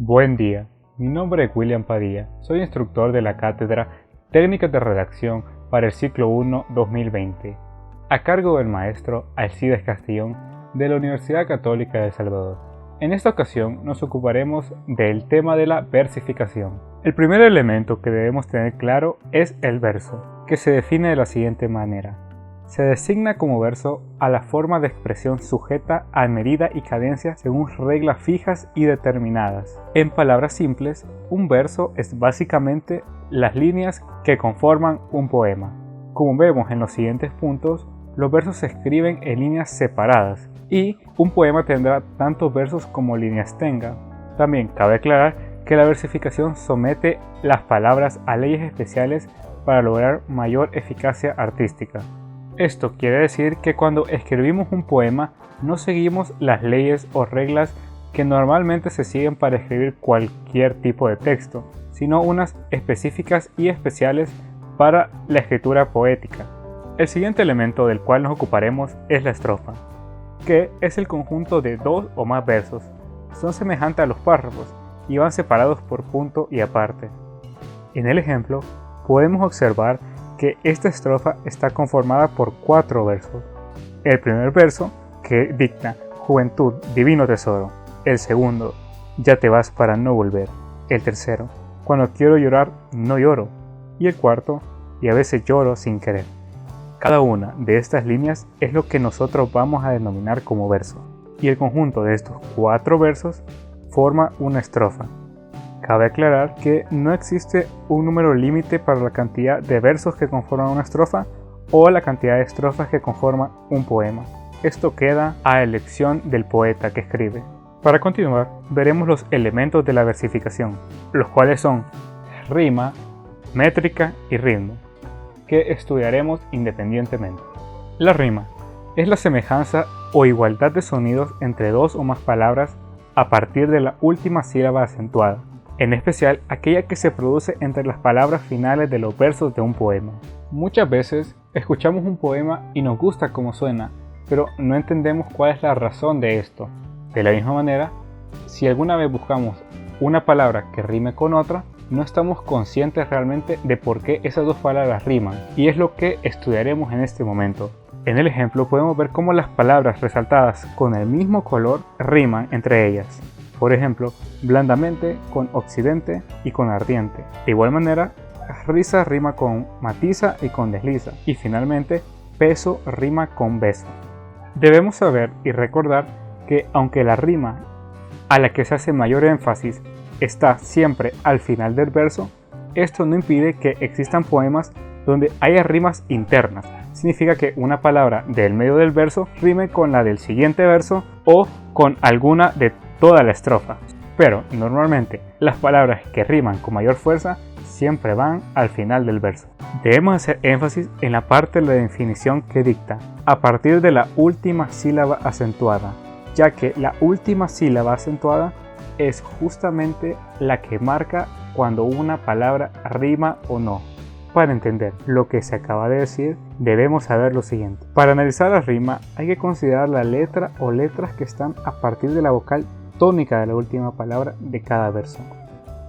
Buen día, mi nombre es William Padilla, soy instructor de la Cátedra Técnicas de Redacción para el ciclo 1 2020, a cargo del maestro Alcides Castellón de la Universidad Católica de El Salvador. En esta ocasión nos ocuparemos del tema de la versificación. El primer elemento que debemos tener claro es el verso, que se define de la siguiente manera. Se designa como verso a la forma de expresión sujeta a medida y cadencia según reglas fijas y determinadas. En palabras simples, un verso es básicamente las líneas que conforman un poema. Como vemos en los siguientes puntos, los versos se escriben en líneas separadas y un poema tendrá tantos versos como líneas tenga. También cabe aclarar que la versificación somete las palabras a leyes especiales para lograr mayor eficacia artística. Esto quiere decir que cuando escribimos un poema no seguimos las leyes o reglas que normalmente se siguen para escribir cualquier tipo de texto, sino unas específicas y especiales para la escritura poética. El siguiente elemento del cual nos ocuparemos es la estrofa, que es el conjunto de dos o más versos. Son semejantes a los párrafos y van separados por punto y aparte. En el ejemplo, podemos observar que esta estrofa está conformada por 4 versos. El primer verso, que dicta juventud, divino tesoro. El segundo, ya te vas para no volver. El tercero, cuando quiero llorar, no lloro. Y el cuarto, y a veces lloro sin querer. Cada una de estas líneas es lo que nosotros vamos a denominar como verso. Y el conjunto de estos 4 versos forma una estrofa. Cabe aclarar que no existe un número límite para la cantidad de versos que conforman una estrofa o la cantidad de estrofas que conforman un poema. Esto queda a elección del poeta que escribe. Para continuar, veremos los elementos de la versificación, los cuales son rima, métrica y ritmo, que estudiaremos independientemente. La rima es la semejanza o igualdad de sonidos entre dos o más palabras a partir de la última sílaba acentuada, en especial aquella que se produce entre las palabras finales de los versos de un poema. Muchas veces escuchamos un poema y nos gusta cómo suena, pero no entendemos cuál es la razón de esto. De la misma manera, si alguna vez buscamos una palabra que rime con otra, no estamos conscientes realmente de por qué esas dos palabras riman, y es lo que estudiaremos en este momento. En el ejemplo podemos ver cómo las palabras resaltadas con el mismo color riman entre ellas. Por ejemplo, blandamente con occidente y con ardiente. De igual manera, risa rima con matiza y con desliza. Y finalmente, peso rima con beso. Debemos saber y recordar que aunque la rima a la que se hace mayor énfasis está siempre al final del verso, esto no impide que existan poemas donde haya rimas internas. Significa que una palabra del medio del verso rime con la del siguiente verso o con alguna de toda la estrofa, pero normalmente las palabras que riman con mayor fuerza siempre van al final del verso. Debemos hacer énfasis en la parte de la definición que dicta a partir de la última sílaba acentuada, ya que la última sílaba acentuada es justamente la que marca cuando una palabra rima o no. Para entender lo que se acaba de decir, debemos saber lo siguiente. Para analizar la rima hay que considerar la letra o letras que están a partir de la vocal tónica de la última palabra de cada verso.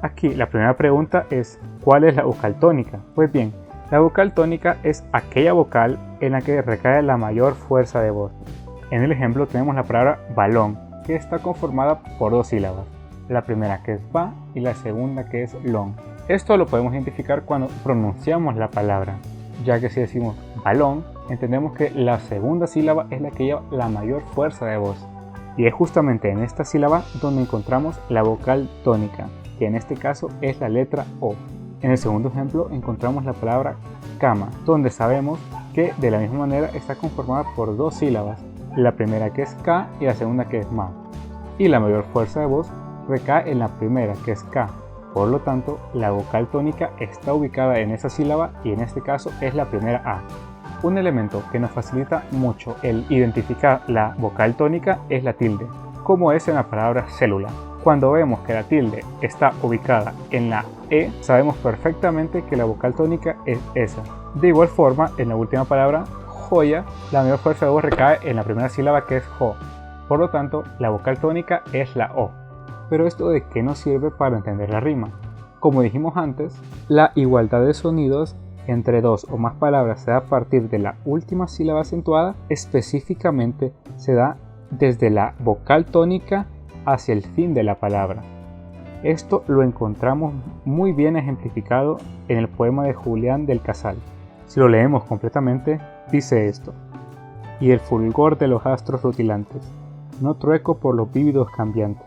Aquí la primera pregunta es, ¿cuál es la vocal tónica? Pues bien, la vocal tónica es aquella vocal en la que recae la mayor fuerza de voz. En el ejemplo tenemos la palabra balón, que está conformada por 2 sílabas. La primera que es ba y la segunda que es lon. Esto lo podemos identificar cuando pronunciamos la palabra, ya que si decimos balón, entendemos que la segunda sílaba es la que lleva la mayor fuerza de voz. Y es justamente en esta sílaba donde encontramos la vocal tónica, que en este caso es la letra O. En el segundo ejemplo encontramos la palabra cama, donde sabemos que de la misma manera está conformada por 2 sílabas, la primera que es K y la segunda que es ma. Y la mayor fuerza de voz recae en la primera que es K. Por lo tanto, la vocal tónica está ubicada en esa sílaba y en este caso es la primera A. Un elemento que nos facilita mucho el identificar la vocal tónica es la tilde, como es en la palabra célula. Cuando vemos que la tilde está ubicada en la E, sabemos perfectamente que la vocal tónica es esa. De igual forma, en la última palabra, joya, la mayor fuerza de voz recae en la primera sílaba que es jo. Por lo tanto, la vocal tónica es la O. Pero ¿esto de qué nos sirve para entender la rima? Como dijimos antes, la igualdad de sonidos entre dos o más palabras se da a partir de la última sílaba acentuada, específicamente se da desde la vocal tónica hacia el fin de la palabra. Esto lo encontramos muy bien ejemplificado en el poema de Julián del Casal. Si lo leemos completamente, dice esto: y el fulgor de los astros rutilantes, no trueco por los vívidos cambiantes,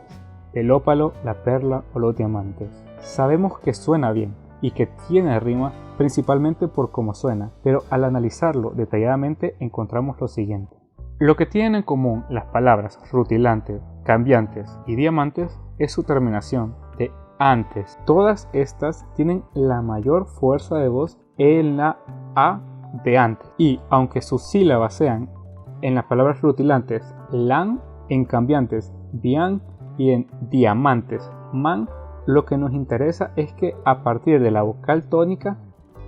el ópalo, la perla o los diamantes. Sabemos que suena bien y que tiene rima principalmente por cómo suena, pero al analizarlo detalladamente encontramos lo siguiente. Lo que tienen en común las palabras rutilantes, cambiantes y diamantes es su terminación de antes. Todas estas tienen la mayor fuerza de voz en la A de antes, y aunque sus sílabas sean en las palabras rutilantes lan, en cambiantes bian y en diamantes man, lo que nos interesa es que a partir de la vocal tónica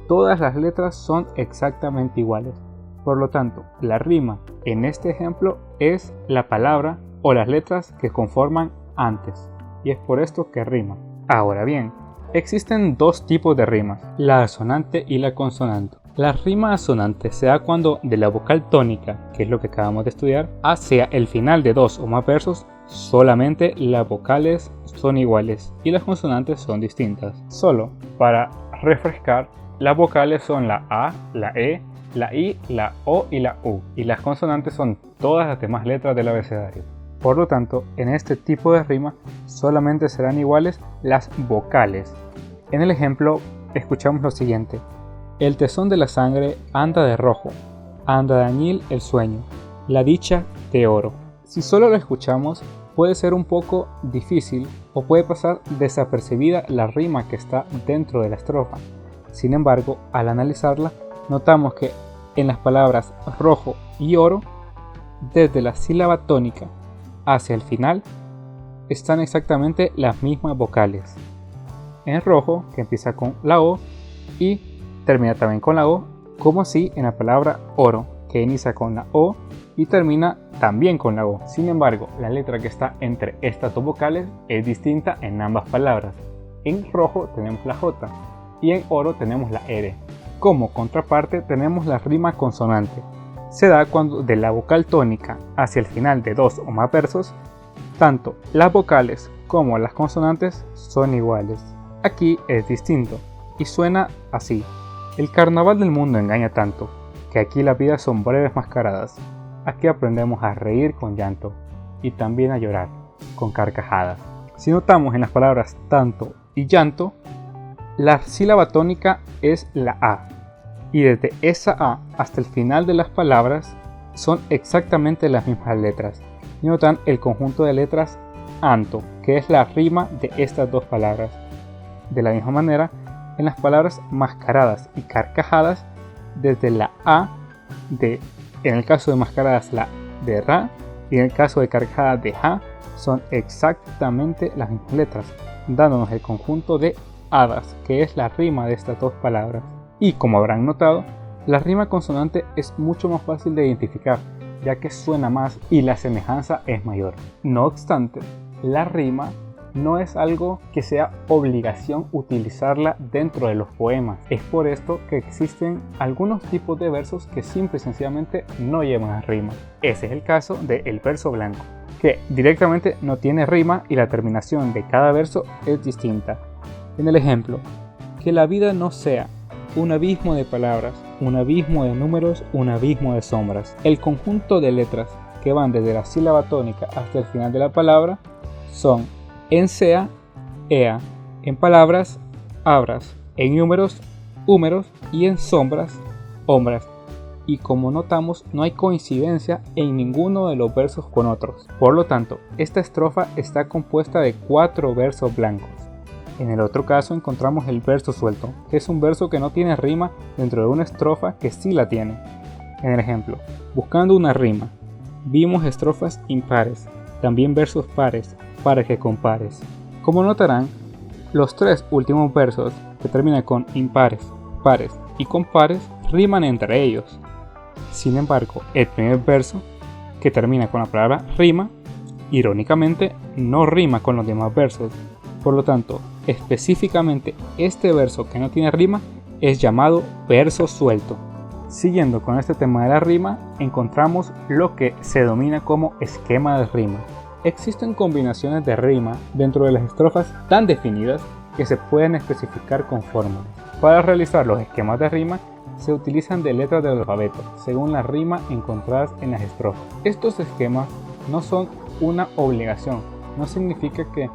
todas las letras son exactamente iguales. Por lo tanto, la rima en este ejemplo es la palabra o las letras que conforman antes, y es por esto que rima. Ahora bien, existen dos tipos de rimas, la asonante y la consonante. La rima asonante se da cuando de la vocal tónica, que es lo que acabamos de estudiar, hacia el final de dos o más versos, solamente las vocales son iguales y las consonantes son distintas. Solo para refrescar, las vocales son la A, la E, la I, la O y la U, y las consonantes son todas las demás letras del abecedario. Por lo tanto, en este tipo de rima solamente serán iguales las vocales. En el ejemplo, escuchamos lo siguiente: el tesón de la sangre anda de rojo, anda de añil el sueño, la dicha de oro. Si solo lo escuchamos, puede ser un poco difícil o puede pasar desapercibida la rima que está dentro de la estrofa. Sin embargo, al analizarla, notamos que en las palabras rojo y oro, desde la sílaba tónica hacia el final, están exactamente las mismas vocales. En rojo, que empieza con la O y termina también con la O, como así en la palabra oro, que inicia con la O y termina también con la O. Sin embargo, la letra que está entre estas dos vocales es distinta en ambas palabras. En rojo tenemos la J y en oro tenemos la R. Como contraparte tenemos la rima consonante. Se da cuando de la vocal tónica hacia el final de dos o más versos, tanto las vocales como las consonantes son iguales. Aquí es distinto y suena así: el carnaval del mundo engaña tanto, que aquí las vidas son breves mascaradas. Aquí aprendemos a reír con llanto y también a llorar con carcajadas. Si notamos en las palabras tanto y llanto, la sílaba tónica es la A, y desde esa A hasta el final de las palabras son exactamente las mismas letras. Y notan el conjunto de letras anto, que es la rima de estas dos palabras. De la misma manera, en las palabras mascaradas y carcajadas, desde la A en el caso de mascaradas la de ra y en el caso de carcajadas de ja, son exactamente las mismas letras, dándonos el conjunto de hadas, que es la rima de estas dos palabras. Y como habrán notado, la rima consonante es mucho más fácil de identificar, ya que suena más y la semejanza es mayor. No obstante, la rima no es algo que sea obligación utilizarla dentro de los poemas. Es por esto que existen algunos tipos de versos que simple y sencillamente no llevan rima. Ese es el caso del verso blanco, que directamente no tiene rima y la terminación de cada verso es distinta. En el ejemplo, que la vida no sea un abismo de palabras, un abismo de números, un abismo de sombras. El conjunto de letras que van desde la sílaba tónica hasta el final de la palabra son en sea, ea, en palabras, abras, en números, húmeros y en sombras, hombras. Y como notamos, no hay coincidencia en ninguno de los versos con otros. Por lo tanto, esta estrofa está compuesta de 4 versos blancos. En el otro caso encontramos el verso suelto, que es un verso que no tiene rima dentro de una estrofa que sí la tiene. En el ejemplo, buscando una rima, vimos estrofas impares, también versos pares, para que compares. Como notarán, los 3 últimos versos que terminan con impares, pares y compares riman entre ellos. Sin embargo, el primer verso, que termina con la palabra rima, Irónicamente, no rima con los demás versos. Por lo tanto, específicamente este verso que no tiene rima es llamado verso suelto. Siguiendo con este tema de la rima, encontramos lo que se denomina como esquema de rima. Existen combinaciones de rima dentro de las estrofas tan definidas que se pueden especificar con fórmulas. Para realizar los esquemas de rima se utilizan de letras del alfabeto según la rima encontradas en las estrofas. Estos esquemas no son una obligación, no significa que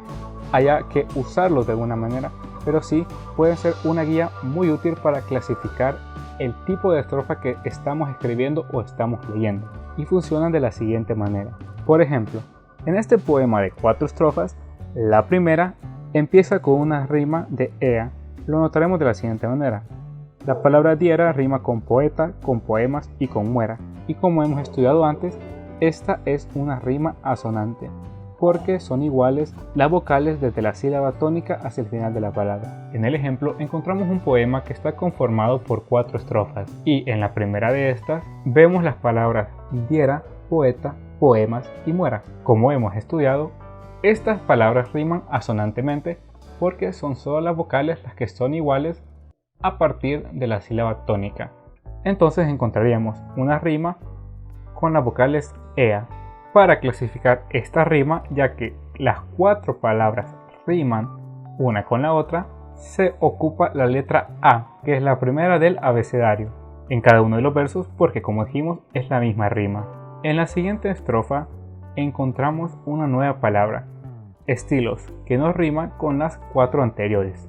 haya que usarlos de alguna manera, pero sí pueden ser una guía muy útil para clasificar el tipo de estrofa que estamos escribiendo o estamos leyendo, y funcionan de la siguiente manera. Por ejemplo, en este poema de 4 estrofas, la primera empieza con una rima de ea. Lo notaremos de la siguiente manera. La palabra diera rima con poeta, con poemas y con muera, y como hemos estudiado antes, esta es una rima asonante, porque son iguales las vocales desde la sílaba tónica hacia el final de la palabra. En el ejemplo encontramos un poema que está conformado por 4 estrofas, y en la primera de estas vemos las palabras diera, poeta, poemas y muera. Como hemos estudiado, estas palabras riman asonantemente porque son solo las vocales las que son iguales a partir de la sílaba tónica. Entonces encontraríamos una rima con las vocales ea. Para clasificar esta rima, ya que las 4 palabras riman una con la otra, se ocupa la letra A, que es la primera del abecedario, en cada uno de los versos porque, como dijimos, es la misma rima. En la siguiente estrofa encontramos una nueva palabra, estilos, que no rima con las 4 anteriores.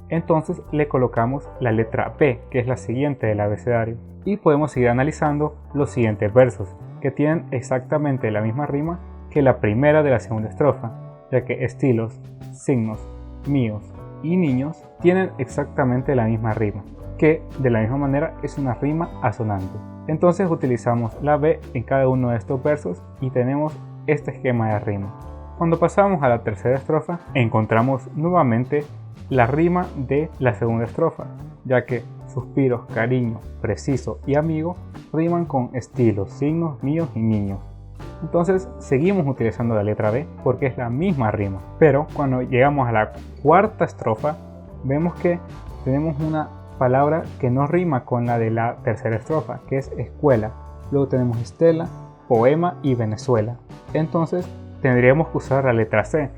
Entonces le colocamos la letra B, que es la siguiente del abecedario, y podemos seguir analizando los siguientes versos, que tienen exactamente la misma rima que la primera de la segunda estrofa, ya que estilos, signos, míos y niños tienen exactamente la misma rima, que de la misma manera es una rima asonante. Entonces utilizamos la B en cada uno de estos versos y tenemos este esquema de rima. Cuando pasamos a la tercera estrofa, encontramos nuevamente la rima de la segunda estrofa, ya que suspiros, cariño, preciso y amigo riman con estilos, signos, míos y niños. Entonces seguimos utilizando la letra B porque es la misma rima. Pero cuando llegamos a la cuarta estrofa, vemos que tenemos una palabra que no rima con la de la tercera estrofa, que es escuela. Luego tenemos estela, poema y Venezuela. Entonces tendríamos que usar la letra C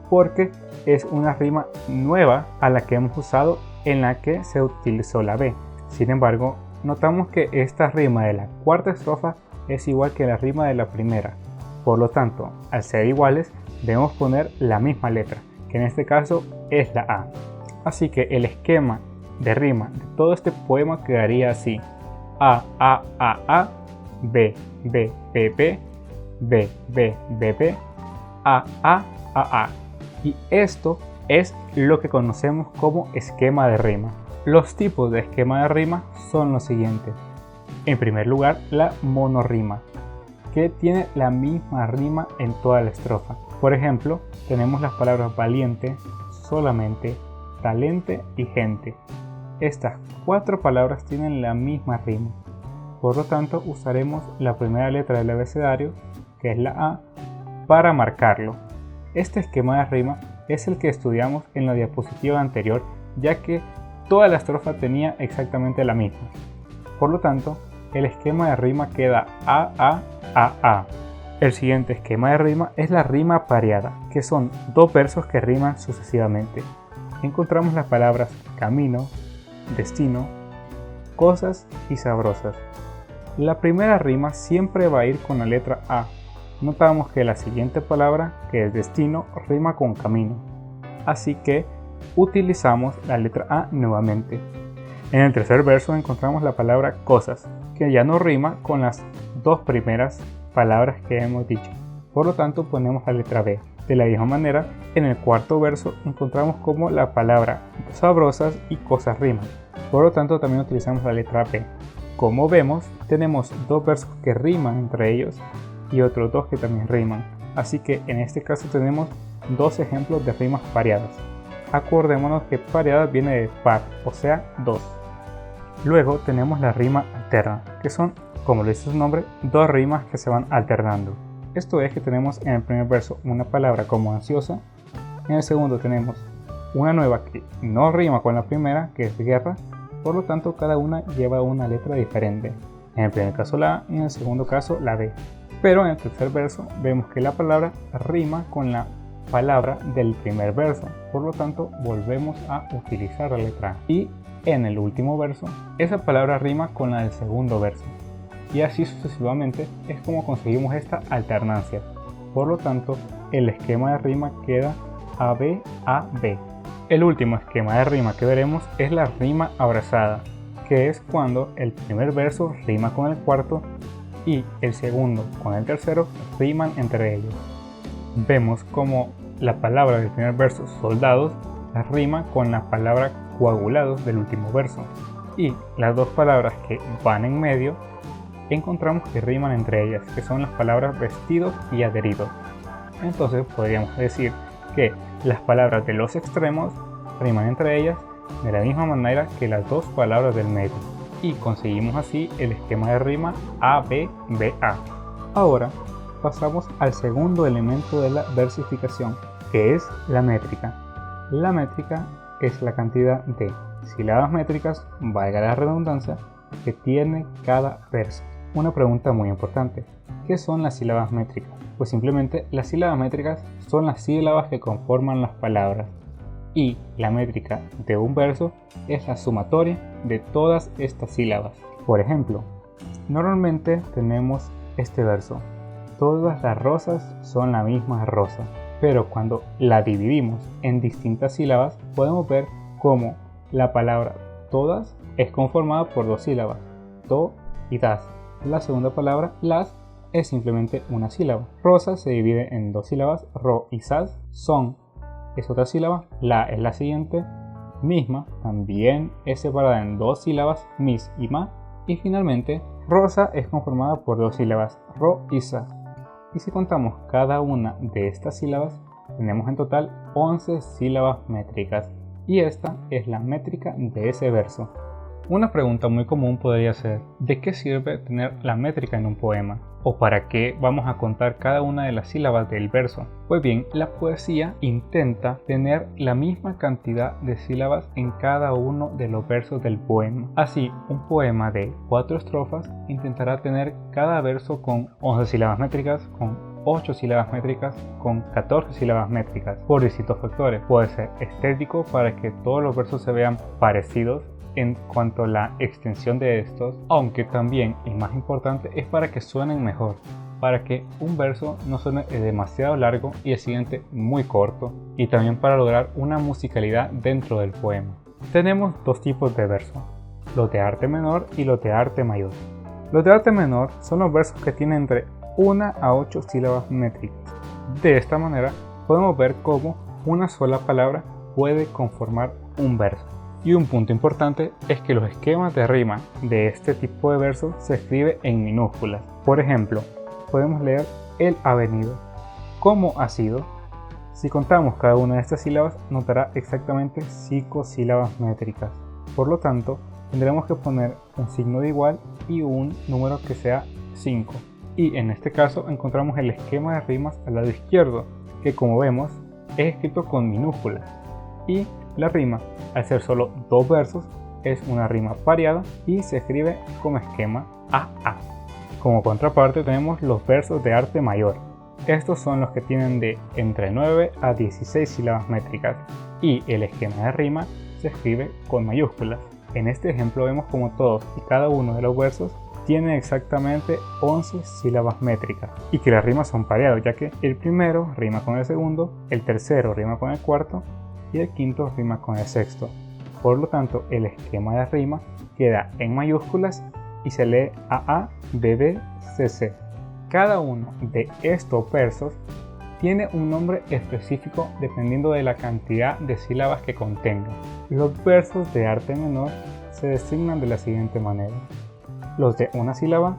porque es una rima nueva a la que hemos usado en la que se utilizó la B. Sin embargo, notamos que esta rima de la cuarta estrofa es igual que la rima de la primera. Por lo tanto, al ser iguales, debemos poner la misma letra, que en este caso es la A. Así que el esquema de rima de todo este poema quedaría así: A, B, B, B, B, B, B, B, B, A. Y esto es lo que conocemos como esquema de rima. Los tipos de esquema de rima son los siguientes. En primer lugar, la monorrima, que tiene la misma rima en toda la estrofa. Por ejemplo, tenemos las palabras valiente, solamente, talente y gente. Estas 4 palabras tienen la misma rima. Por lo tanto, usaremos la primera letra del abecedario, que es la A, para marcarlo. Este esquema de rima es el que estudiamos en la diapositiva anterior, ya que toda la estrofa tenía exactamente la misma. Por lo tanto, el esquema de rima queda A. El siguiente esquema de rima es la rima pareada, que son 2 versos que riman sucesivamente. Encontramos las palabras camino, destino, cosas y sabrosas. La primera rima siempre va a ir con la letra A. Notamos que la siguiente palabra, que es destino, rima con camino. Así que utilizamos la letra A nuevamente. En el tercer verso encontramos la palabra cosas, que ya no rima con las 2 primeras palabras que hemos dicho. Por lo tanto, ponemos la letra B. De la misma manera, en el cuarto verso encontramos como la palabra sabrosas y cosas riman. Por lo tanto, también utilizamos la letra B. Como vemos, tenemos 2 versos que riman entre ellos y otros 2 que también riman. Así que en este caso tenemos 2 ejemplos de rimas pareadas. Acordémonos que pareada viene de par, o sea 2. Luego tenemos la rima alterna, que son, como lo dice su nombre, 2 rimas que se van alternando. Esto es que tenemos en el primer verso una palabra como ansiosa, en el segundo tenemos una nueva que no rima con la primera, que es guerra, por lo tanto cada una lleva una letra diferente. En el primer caso la A y en el segundo caso la B. Pero en el tercer verso vemos que la palabra rima con la palabra del primer verso, por lo tanto volvemos a utilizar la letra A. Y en el último verso, esa palabra rima con la del segundo verso. Y así sucesivamente es como conseguimos esta alternancia. Por lo tanto, el esquema de rima queda AB, AB. El último esquema de rima que veremos es la rima abrazada, que es cuando el primer verso rima con el cuarto y el segundo con el tercero riman entre ellos. Vemos como la palabra del primer verso, soldados, rima con la palabra coagulados del último verso, y las dos palabras que van en medio encontramos que riman entre ellas, que son las palabras vestidos y adheridos. Entonces podríamos decir que las palabras de los extremos riman entre ellas de la misma manera que las dos palabras del medio, y conseguimos así el esquema de rima ABBA. Ahora pasamos al segundo elemento de la versificación, que es la métrica. La métrica es la cantidad de sílabas métricas, valga la redundancia, que tiene cada verso. Una pregunta muy importante: ¿qué son las sílabas métricas? Pues simplemente las sílabas métricas son las sílabas que conforman las palabras, y la métrica de un verso es la sumatoria de todas estas sílabas. Por ejemplo, normalmente tenemos este verso: todas las rosas son la misma rosa. Pero cuando la dividimos en distintas sílabas, podemos ver cómo la palabra todas es conformada por dos sílabas, to y das. La segunda palabra, las, es simplemente una sílaba. Rosa se divide en dos sílabas, ro y sas. Son es otra sílaba, la es la siguiente. Misma también es separada en dos sílabas, mis y ma. Y finalmente, rosa es conformada por dos sílabas, ro y sa. Y si contamos cada una de estas sílabas, tenemos en total 11 sílabas métricas. Y esta es la métrica de ese verso. Una pregunta muy común podría ser: ¿de qué sirve tener la métrica en un poema? ¿O para qué vamos a contar cada una de las sílabas del verso? Pues bien, la poesía intenta tener la misma cantidad de sílabas en cada uno de los versos del poema. Así, un poema de 4 estrofas intentará tener cada verso con 11 sílabas métricas, con 8 sílabas métricas, con 14 sílabas métricas, por distintos factores. Puede ser estético, para que todos los versos se vean parecidos en cuanto a la extensión de estos, aunque también, y más importante, es para que suenen mejor, para que un verso no suene demasiado largo y el siguiente muy corto, y también para lograr una musicalidad dentro del poema. Tenemos dos tipos de versos: los de arte menor y los de arte mayor. Los de arte menor son los versos que tienen entre 1 a 8 sílabas métricas. De esta manera podemos ver cómo una sola palabra puede conformar un verso. Y un punto importante es que los esquemas de rima de este tipo de versos se escribe en minúsculas. Por ejemplo, podemos leer el ha venido. ¿Cómo ha sido? Si contamos cada una de estas sílabas, nos dará exactamente 5 sílabas métricas. Por lo tanto, tendremos que poner un signo de igual y un número que sea 5. Y en este caso encontramos el esquema de rimas al lado izquierdo, que como vemos es escrito con minúsculas. Y la rima, al ser solo 2 versos, es una rima pareada y se escribe como esquema AA. Como contraparte tenemos los versos de arte mayor. Estos son los que tienen de entre 9 a 16 sílabas métricas y el esquema de rima se escribe con mayúsculas. En este ejemplo vemos como todos y cada uno de los versos tiene exactamente 11 sílabas métricas y que las rimas son pareadas, ya que el primero rima con el segundo, el tercero rima con el cuarto y el quinto rima con el sexto. Por lo tanto, el esquema de rima queda en mayúsculas y se lee AA, BB, CC. Cada uno de estos versos tiene un nombre específico dependiendo de la cantidad de sílabas que contenga. Los versos de arte menor se designan de la siguiente manera: los de una sílaba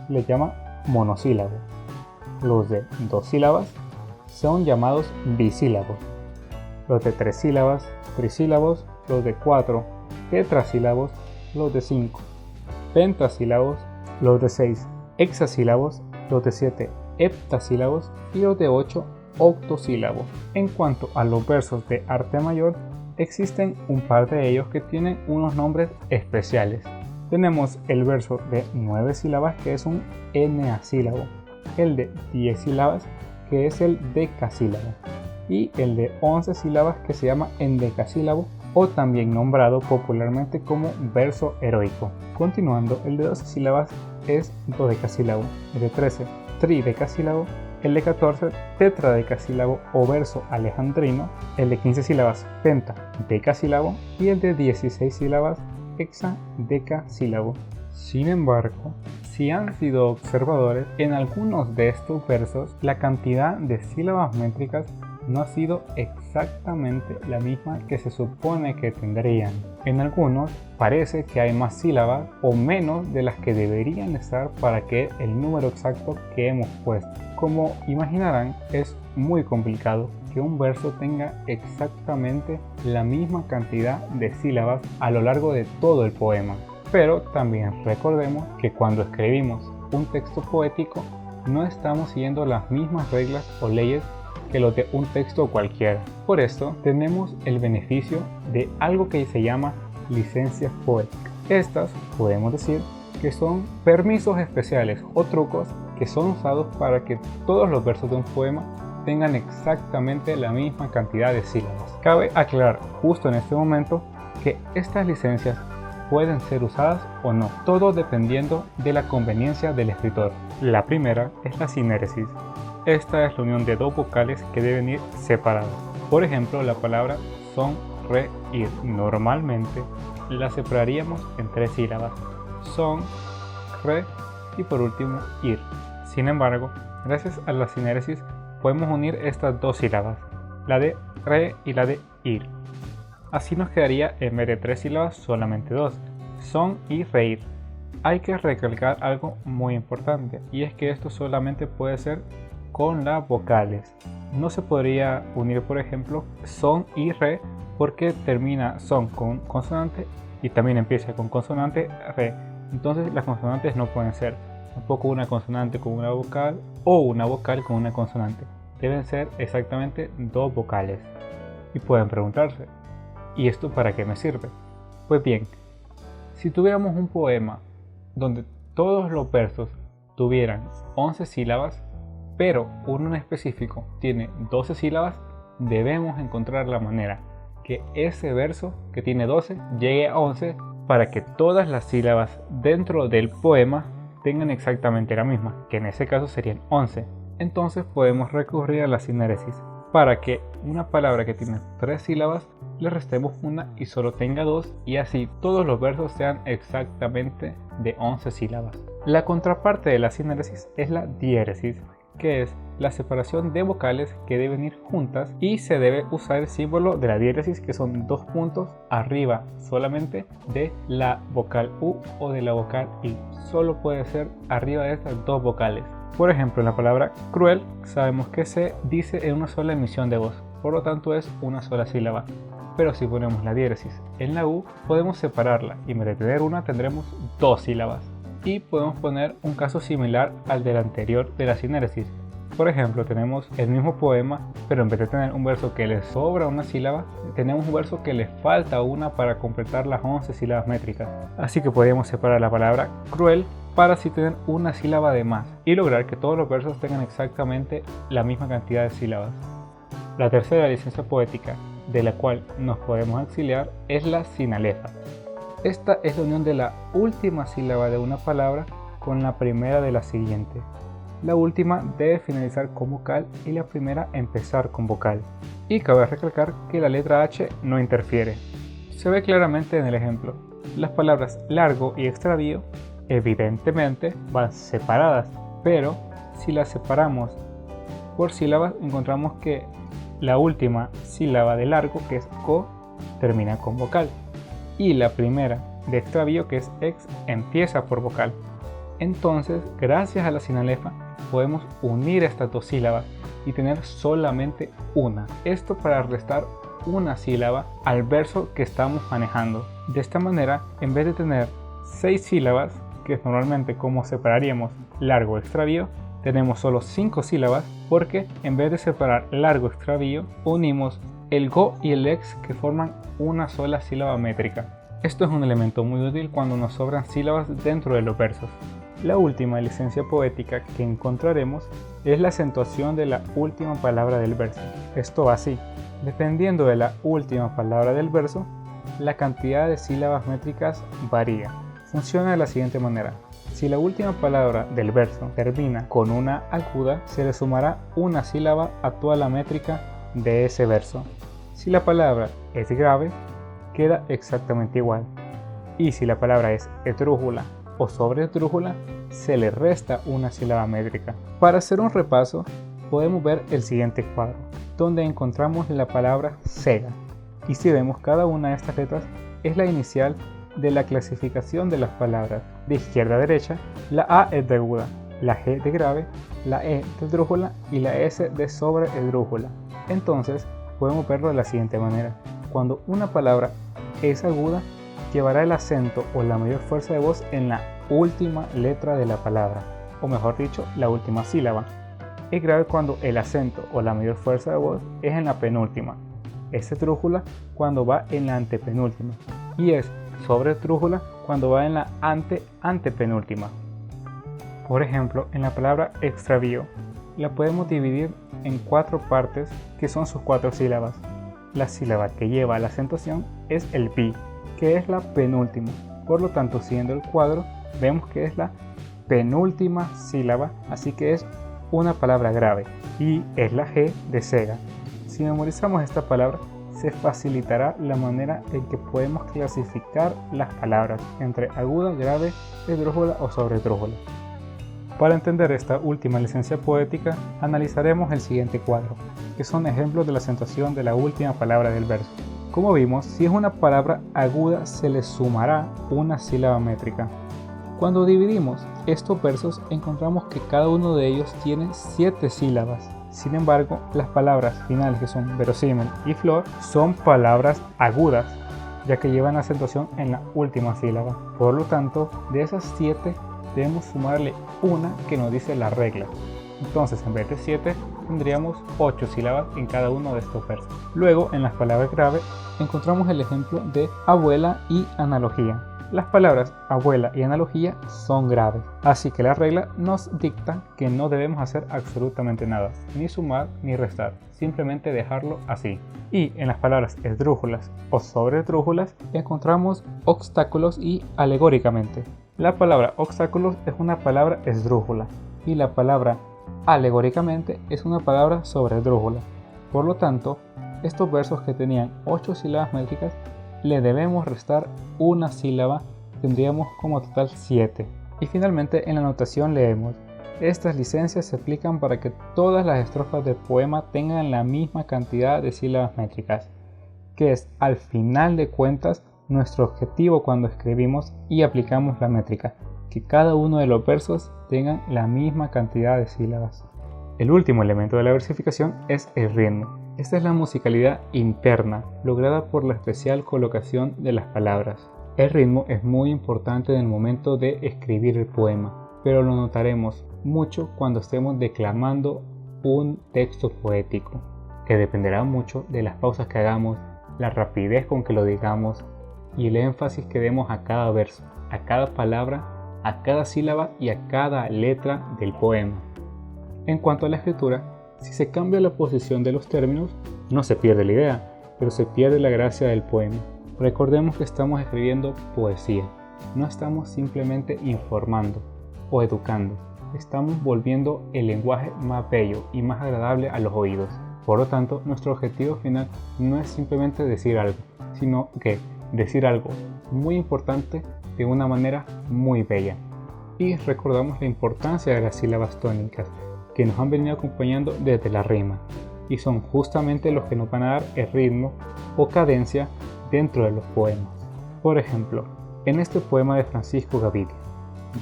se les llama monosílabos, los de 2 sílabas son llamados bisílabos, los de 3 sílabas, trisílabos, los de 4, tetrasílabos, los de 5, pentasílabos, los de 6, hexasílabos, los de 7, heptasílabos y los de 8 octosílabos. En cuanto a los versos de arte mayor, existen un par de ellos que tienen unos nombres especiales. Tenemos el verso de 9 sílabas que es un eneasílabo, el de 10 sílabas que es el decasílabo y el de 11 sílabas que se llama endecasílabo o también nombrado popularmente como verso heroico. Continuando, el de 12 sílabas es dodecasílabo, el de 13 tridecasílabo, el de 14 tetradecasílabo o verso alejandrino, el de 15 sílabas pentadecasílabo y el de 16 sílabas hexadecasílabo. Sin embargo, si han sido observadores, en algunos de estos versos la cantidad de sílabas métricas no ha sido exactamente la misma que se supone que tendrían. En algunos parece que hay más sílabas o menos de las que deberían estar para que el número exacto que hemos puesto. Como imaginarán, es muy complicado que un verso tenga exactamente la misma cantidad de sílabas a lo largo de todo el poema. Pero también recordemos que cuando escribimos un texto poético no estamos siguiendo las mismas reglas o leyes que los de un texto cualquiera. Por esto tenemos el beneficio de algo que se llama licencias poéticas. Estas podemos decir que son permisos especiales o trucos que son usados para que todos los versos de un poema tengan exactamente la misma cantidad de sílabas. Cabe aclarar justo en este momento que estas licencias pueden ser usadas o no, todo dependiendo de la conveniencia del escritor. La primera es la sinéresis. Esta es la unión de dos vocales que deben ir separadas. Por ejemplo, la palabra son, re, ir. Normalmente la separaríamos en 3 sílabas. Son, re y por último ir. Sin embargo, gracias a la sinéresis podemos unir estas 2 sílabas, la de re y la de ir. Así nos quedaría en vez de 3 sílabas solamente 2, son y reír. Hay que recalcar algo muy importante y es que esto solamente puede ser con las vocales. No se podría unir, por ejemplo, son y re porque termina son con consonante y también empieza con consonante re. Entonces las consonantes no pueden ser tampoco una consonante con una vocal o una vocal con una consonante. Deben ser exactamente 2 vocales. Y pueden preguntarse, ¿y esto para qué me sirve? Pues bien, si tuviéramos un poema donde todos los versos tuvieran 11 sílabas, pero uno en específico tiene 12 sílabas, debemos encontrar la manera que ese verso que tiene 12 llegue a 11 para que todas las sílabas dentro del poema tengan exactamente la misma, que en ese caso serían 11. Entonces podemos recurrir a la sinéresis para que una palabra que tiene 3 sílabas le restemos una y solo tenga 2 y así todos los versos sean exactamente de 11 sílabas. La contraparte de la sinéresis es la diéresis, que es la separación de vocales que deben ir juntas y se debe usar el símbolo de la diéresis, que son 2 puntos arriba solamente de la vocal U o de la vocal I. Solo puede ser arriba de estas 2 vocales. Por ejemplo, en la palabra cruel sabemos que se dice en una sola emisión de voz, por lo tanto es una sola sílaba. Pero si ponemos la diéresis en la U, podemos separarla y en vez de tener una tendremos 2 sílabas. Y podemos poner un caso similar al del anterior de la sinéresis. Por ejemplo, tenemos el mismo poema, pero en vez de tener un verso que le sobra una sílaba, tenemos un verso que le falta una para completar las 11 sílabas métricas. Así que podríamos separar la palabra cruel para así tener una sílaba de más y lograr que todos los versos tengan exactamente la misma cantidad de sílabas. La tercera licencia poética de la cual nos podemos auxiliar es la sinalefa. Esta es la unión de la última sílaba de una palabra con la primera de la siguiente. La última debe finalizar con vocal y la primera empezar con vocal. Y cabe recalcar que la letra H no interfiere. Se ve claramente en el ejemplo. Las palabras largo y extravío evidentemente van separadas, pero si las separamos por sílabas encontramos que la última sílaba de largo, que es co, termina con vocal. Y la primera de extravío, que es ex, empieza por vocal. Entonces, gracias a la sinalefa, podemos unir estas 2 sílabas y tener solamente una. Esto para restar una sílaba al verso que estamos manejando. De esta manera, en vez de tener 6 sílabas, que es normalmente como separaríamos largo extravío, tenemos solo 5 sílabas porque en vez de separar largo extravío, unimos el go y el ex que forman una sola sílaba métrica. Esto es un elemento muy útil cuando nos sobran sílabas dentro de los versos. La última licencia poética que encontraremos es la acentuación de la última palabra del verso. Esto va así: dependiendo de la última palabra del verso, la cantidad de sílabas métricas varía. Funciona de la siguiente manera: si la última palabra del verso termina con una aguda, se le sumará una sílaba a toda la métrica de ese verso. Si la palabra es grave, queda exactamente igual. Y si la palabra es esdrújula o sobreesdrújula, se le resta una sílaba métrica. Para hacer un repaso, podemos ver el siguiente cuadro, donde encontramos la palabra sega. Y si vemos, cada una de estas letras es la inicial de la clasificación de las palabras. De izquierda a derecha, la A es de aguda, la G de grave, la E de esdrújula y la S de sobreesdrújula. Entonces, podemos verlo de la siguiente manera: cuando una palabra es aguda, llevará el acento o la mayor fuerza de voz en la última letra de la palabra, o mejor dicho, la última sílaba. Es grave cuando el acento o la mayor fuerza de voz es en la penúltima. Es esdrújula cuando va en la antepenúltima. Y es sobreesdrújula cuando va en la antepenúltima. Por ejemplo, en la palabra extravío, la podemos dividir en 4 partes que son sus 4 sílabas. La sílaba que lleva la acentuación es el pi, que es la penúltima. Por lo tanto, siguiendo el cuadro, vemos que es la penúltima sílaba, así que es una palabra grave, y es la G de sega. Si memorizamos esta palabra, se facilitará la manera en que podemos clasificar las palabras entre aguda, grave, esdrújula o sobreesdrújula. Para entender esta última licencia poética, analizaremos el siguiente cuadro, que son ejemplos de la acentuación de la última palabra del verso. Como vimos, si es una palabra aguda, se le sumará una sílaba métrica. Cuando dividimos estos versos, encontramos que cada uno de ellos tiene 7 sílabas. Sin embargo, las palabras finales, que son verosímil y flor, son palabras agudas, ya que llevan acentuación en la última sílaba. Por lo tanto, de esas 7 debemos sumarle una que nos dice la regla. Entonces, en vez de 7, tendríamos 8 sílabas en cada uno de estos versos. Luego, en las palabras graves, encontramos el ejemplo de abuela y analogía. Las palabras abuela y analogía son graves, así que la regla nos dicta que no debemos hacer absolutamente nada, ni sumar ni restar, simplemente dejarlo así. Y en las palabras esdrújulas o sobreesdrújulas encontramos obstáculos y alegóricamente. La palabra obstáculos es una palabra esdrújula y la palabra alegóricamente es una palabra sobreesdrújula. Por lo tanto, estos versos que tenían 8 sílabas métricas le debemos restar una sílaba, tendríamos como total 7. Y finalmente en la notación leemos: estas licencias se aplican para que todas las estrofas del poema tengan la misma cantidad de sílabas métricas, que es al final de cuentas nuestro objetivo cuando escribimos y aplicamos la métrica, que cada uno de los versos tengan la misma cantidad de sílabas. El último elemento de la versificación es el ritmo. Esta es la musicalidad interna, lograda por la especial colocación de las palabras. El ritmo es muy importante en el momento de escribir el poema, pero lo notaremos mucho cuando estemos declamando un texto poético, que dependerá mucho de las pausas que hagamos, la rapidez con que lo digamos y el énfasis que demos a cada verso, a cada palabra, a cada sílaba y a cada letra del poema. En cuanto a la escritura, si se cambia la posición de los términos, no se pierde la idea, pero se pierde la gracia del poema. Recordemos que estamos escribiendo poesía, no estamos simplemente informando o educando, estamos volviendo el lenguaje más bello y más agradable a los oídos. Por lo tanto, nuestro objetivo final no es simplemente decir algo, sino que decir algo muy importante de una manera muy bella. Y recordamos la importancia de las sílabas tónicas, que nos han venido acompañando desde la rima y son justamente los que nos van a dar el ritmo o cadencia dentro de los poemas. Por ejemplo, en este poema de Francisco Gavidia,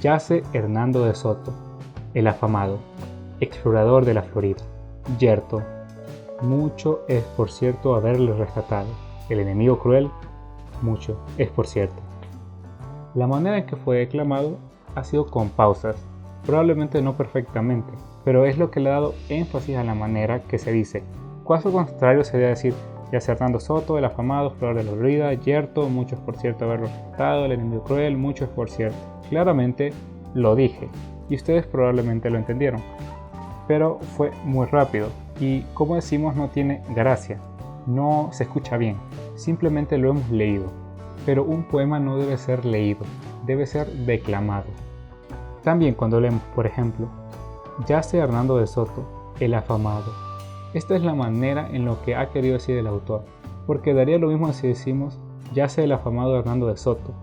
yace Hernando de Soto, el afamado, explorador de la Florida, yerto. Mucho es por cierto haberle rescatado, el enemigo cruel, mucho es por cierto. La manera en que fue declamado ha sido con pausas, probablemente no perfectamente, pero es lo que le ha dado énfasis a la manera que se dice. Caso contrario sería decir, ya sea Hernando Soto, el afamado, Flor de la Florida, Yerto, muchos por cierto haberlo respetado, el enemigo cruel, muchos por cierto. Claramente lo dije, y ustedes probablemente lo entendieron, pero fue muy rápido, y como decimos no tiene gracia, no se escucha bien, simplemente lo hemos leído. Pero un poema no debe ser leído, debe ser declamado. También cuando leemos, por ejemplo, yace Hernando de Soto, el afamado. Esta es la manera en lo que ha querido decir el autor, porque daría lo mismo si decimos yace el afamado Hernando de Soto,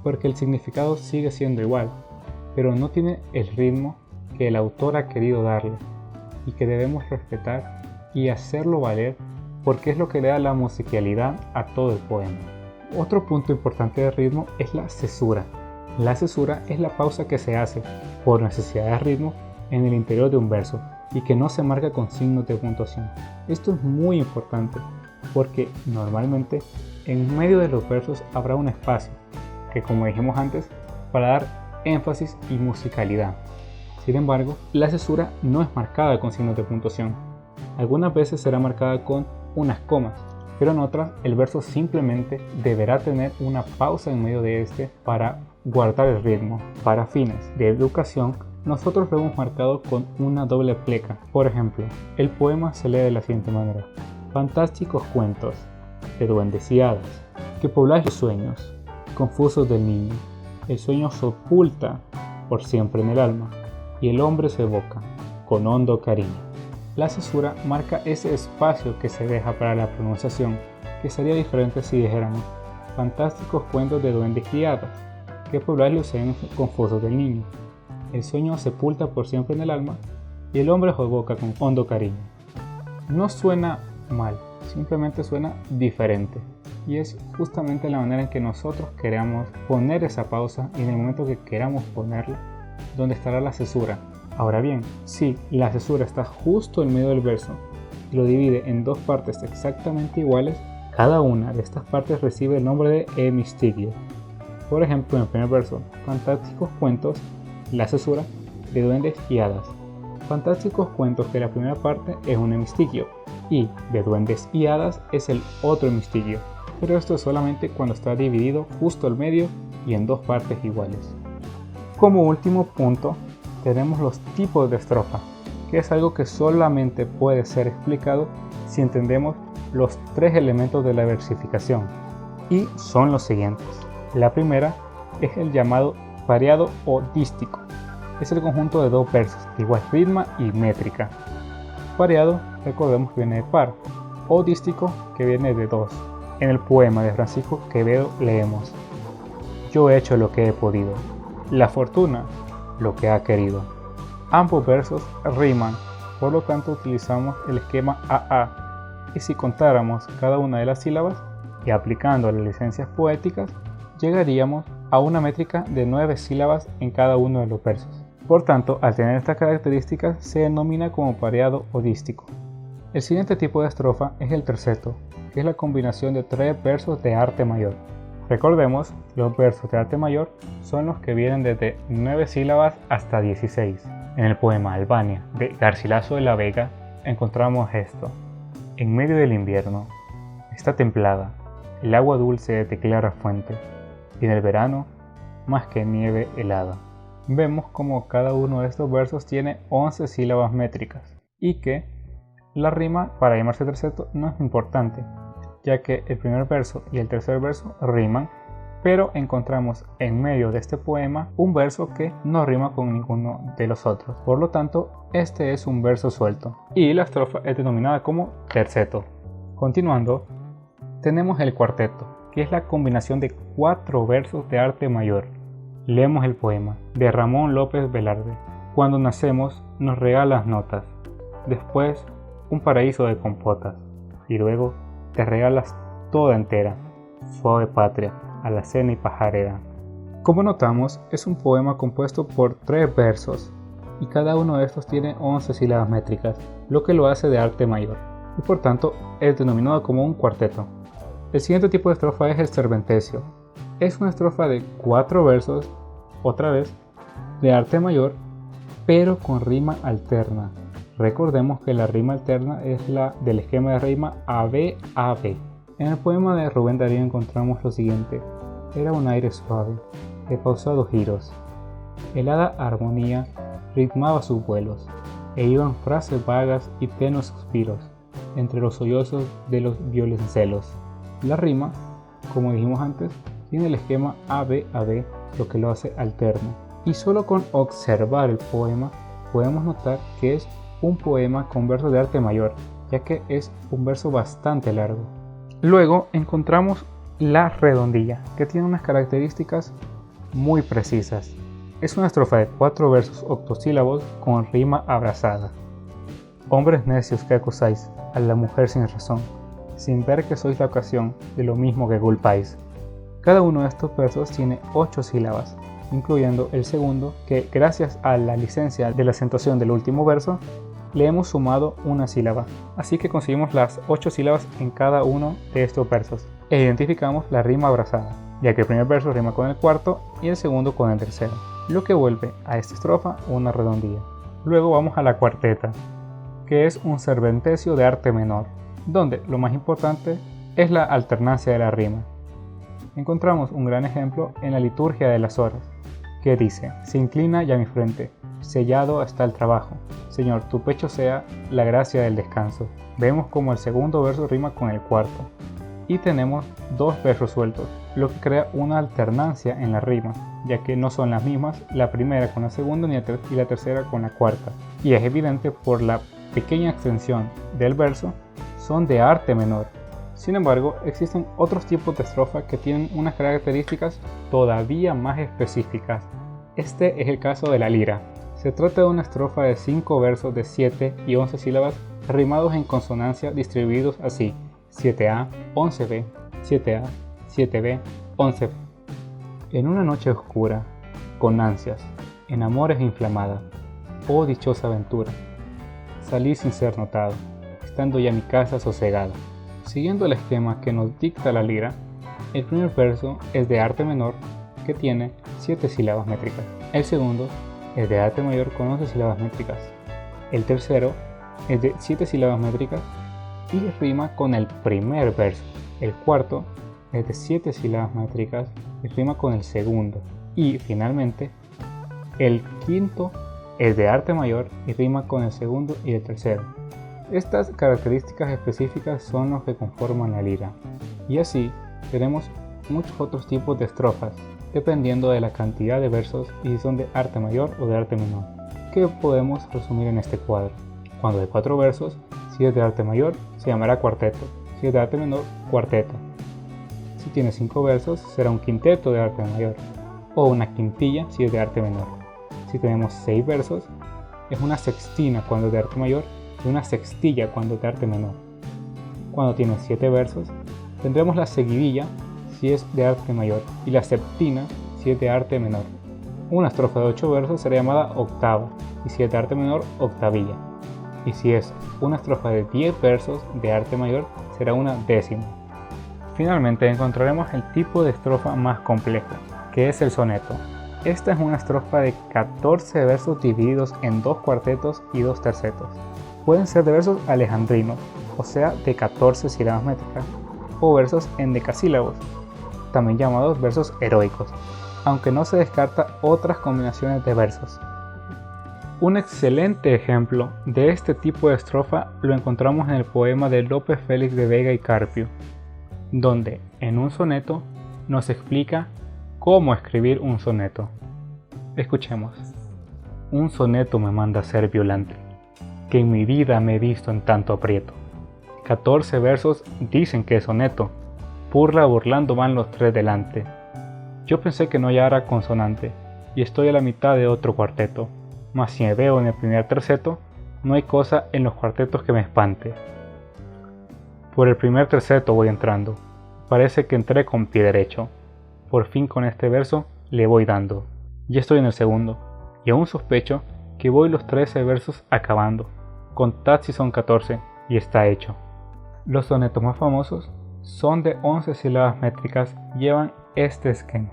porque el significado sigue siendo igual, pero no tiene el ritmo que el autor ha querido darle, y que debemos respetar y hacerlo valer, porque es lo que le da la musicalidad a todo el poema. Otro punto importante de ritmo es la cesura. La cesura es la pausa que se hace por necesidad de ritmo en el interior de un verso y que no se marca con signos de puntuación. Esto es muy importante porque normalmente en medio de los versos habrá un espacio que, como dijimos antes, para dar énfasis y musicalidad. Sin embargo, la cesura no es marcada con signos de puntuación. Algunas veces será marcada con unas comas, pero en otras el verso simplemente deberá tener una pausa en medio de este para guardar el ritmo. Para fines de educación, nosotros lo hemos marcado con una doble pleca. Por ejemplo, el poema se lee de la siguiente manera: fantásticos cuentos de duendes y hadas que pobláis los sueños confusos del niño. El sueño se oculta por siempre en el alma y el hombre se evoca con hondo cariño. La cesura marca ese espacio que se deja para la pronunciación, que sería diferente si dijéramos fantásticos cuentos de duendes y hadas que pobláis los sueños confusos del niño. El sueño sepulta por siempre en el alma y el hombre se evoca con hondo cariño. No suena mal, simplemente suena diferente, y es justamente la manera en que nosotros queramos poner esa pausa y en el momento que queramos ponerla, donde estará la cesura. Ahora bien, si la cesura está justo en medio del verso y lo divide en dos partes exactamente iguales, cada una de estas partes recibe el nombre de hemistigio. Por ejemplo, en el primer verso, fantásticos cuentos, la cesura, de duendes y hadas. Fantásticos cuentos, que la primera parte es un hemistigio, y de duendes y hadas es el otro hemistigio, pero esto es solamente cuando está dividido justo al medio y en dos partes iguales. Como último punto, tenemos los tipos de estrofa, que es algo que solamente puede ser explicado si entendemos los tres elementos de la versificación, y son los siguientes. La primera es el llamado pareado o dístico. Es el conjunto de dos versos de igual ritmo y métrica. Pareado, recordemos que viene de par, o dístico, que viene de dos. En el poema de Francisco Quevedo leemos: yo he hecho lo que he podido, la fortuna lo que ha querido. Ambos versos riman, por lo tanto utilizamos el esquema AA, y si contáramos cada una de las sílabas y aplicando las licencias poéticas, llegaríamos a una métrica de 9 sílabas en cada uno de los versos. Por tanto, al tener estas características, se denomina como pareado o dístico. El siguiente tipo de estrofa es el terceto, que es la combinación de 3 versos de arte mayor. Recordemos, los versos de arte mayor son los que vienen desde 9 sílabas hasta 16. En el poema Albania de Garcilaso de la Vega encontramos esto: en medio del invierno está templada, el agua dulce de clara fuente, y en el verano más que nieve helada. Vemos como cada uno de estos versos tiene 11 sílabas métricas y que la rima para llamarse terceto no es importante, ya que el primer verso y el tercer verso riman, pero encontramos en medio de este poema un verso que no rima con ninguno de los otros. Por lo tanto, este es un verso suelto y la estrofa es denominada como terceto. Continuando, tenemos el cuarteto, que es la combinación de 4 versos de arte mayor. Leemos el poema de Ramón López Velarde. Cuando nacemos nos regalas notas, después un paraíso de compotas, y luego te regalas toda entera, suave patria, alacena y pajarera. Como notamos, es un poema compuesto por 3 versos, y cada uno de estos tiene 11 sílabas métricas, lo que lo hace de arte mayor, y por tanto es denominado como un cuarteto. El siguiente tipo de estrofa es el serpentecio. Es una estrofa de 4 versos, otra vez, de arte mayor, pero con rima alterna. Recordemos que la rima alterna es la del esquema de rima AB-AB. En el poema de Rubén Darío encontramos lo siguiente: era un aire suave, de pausados giros, helada armonía ritmaba sus vuelos, e iban frases vagas y tenues suspiros entre los sollozos de los violoncelos. La rima, como dijimos antes, tiene el esquema AB-AB, lo que lo hace alterno. Y solo con observar el poema podemos notar que es un poema con versos de arte mayor, ya que es un verso bastante largo. Luego encontramos la redondilla, que tiene unas características muy precisas. Es una estrofa de 4 versos octosílabos con rima abrazada. Hombres necios que acusáis a la mujer sin razón, sin ver que sois la ocasión de lo mismo que culpáis. Cada uno de estos versos tiene 8 sílabas, incluyendo el segundo, que gracias a la licencia de la acentuación del último verso, le hemos sumado una sílaba. Así que conseguimos las 8 sílabas en cada uno de estos versos. E identificamos la rima abrazada, ya que el primer verso rima con el cuarto y el segundo con el tercero, lo que vuelve a esta estrofa una redondilla. Luego vamos a la cuarteta, que es un serpentecio de arte menor, donde lo más importante es la alternancia de la rima. Encontramos un gran ejemplo en la liturgia de las horas, que dice: se inclina ya mi frente, sellado está el trabajo, Señor, tu pecho sea la gracia del descanso. Vemos como el segundo verso rima con el cuarto, y tenemos 2 versos sueltos, lo que crea una alternancia en la rima, ya que no son las mismas la primera con la segunda y la tercera con la cuarta, y es evidente por la pequeña extensión del verso, son de arte menor. Sin embargo, existen otros tipos de estrofa que tienen unas características todavía más específicas. Este es el caso de la lira. Se trata de una estrofa de 5 versos de 7 y 11 sílabas rimados en consonancia distribuidos así: 7A, 11B, 7A, 7B, 11B. En una noche oscura, con ansias, en amores inflamada, oh dichosa aventura, salí sin ser notado, estando ya mi casa sosegada. Siguiendo el esquema que nos dicta la lira, el primer verso es de arte menor, que tiene 7 sílabas métricas. El segundo es de arte mayor con 11 sílabas métricas. El tercero es de 7 sílabas métricas y rima con el primer verso. El cuarto es de 7 sílabas métricas y rima con el segundo. Y finalmente, el quinto es de arte mayor y rima con el segundo y el tercero. Estas características específicas son los que conforman la lira. Y así tenemos muchos otros tipos de estrofas, dependiendo de la cantidad de versos y si son de arte mayor o de arte menor, que podemos resumir en este cuadro. Cuando hay 4 versos, si es de arte mayor, se llamará cuarteto; si es de arte menor, cuarteta. Si tiene 5 versos, será un quinteto de arte mayor, o una quintilla si es de arte menor. Si tenemos 6 versos, es una sextina cuando es de arte mayor y una sextilla cuando es de arte menor. Cuando tiene 7 versos, tendremos la seguidilla si es de arte mayor y la septina si es de arte menor. Una estrofa de 8 versos será llamada octava, y si es de arte menor, octavilla. Y si es una estrofa de 10 versos de arte mayor, será una décima. Finalmente encontraremos el tipo de estrofa más complejo, que es el soneto. Esta es una estrofa de 14 versos divididos en 2 cuartetos y 2 tercetos. Pueden ser de versos alejandrinos, o sea de 14 sílabas métricas, o versos endecasílabos, también llamados versos heroicos, aunque no se descarta otras combinaciones de versos. Un excelente ejemplo de este tipo de estrofa lo encontramos en el poema de Lope Félix de Vega y Carpio, donde en un soneto nos explica cómo escribir un soneto. Escuchemos. Un soneto me manda a ser violante, que en mi vida me he visto en tanto aprieto. 14 versos dicen que es soneto, burla burlando van los 3 delante. Yo pensé que no hallara consonante, y estoy a la mitad de otro cuarteto, mas si me veo en el primer terceto, no hay cosa en los cuartetos que me espante. Por el primer terceto voy entrando, parece que entré con pie derecho, por fin con este verso le voy dando. Ya estoy en el segundo, y aún sospecho que voy los 13 versos acabando, contad si son 14, y está hecho. Los sonetos más famosos son de 11 sílabas métricas, llevan este esquema.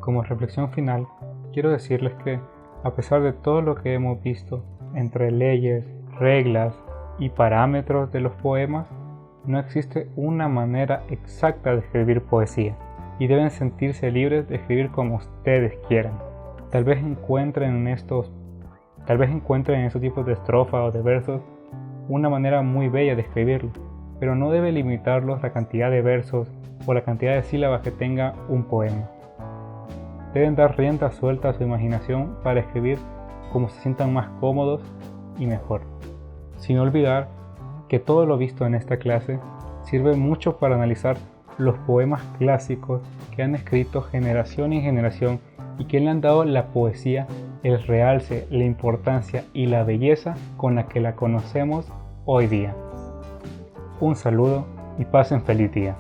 Como reflexión final, quiero decirles que A pesar de todo lo que hemos visto entre leyes, reglas y parámetros de los poemas, no existe una manera exacta de escribir poesía y deben sentirse libres de escribir como ustedes quieran. Tal vez encuentren en estos tipos de estrofas o de versos una manera muy bella de escribirlo, pero no debe limitarlos la cantidad de versos o la cantidad de sílabas que tenga un poema. Deben dar rienda suelta a su imaginación para escribir como se sientan más cómodos y mejor. Sin olvidar que todo lo visto en esta clase sirve mucho para analizar los poemas clásicos que han escrito generación en generación y que le han dado la poesía el realce, la importancia y la belleza con la que la conocemos hoy día. Un saludo y pasen feliz día.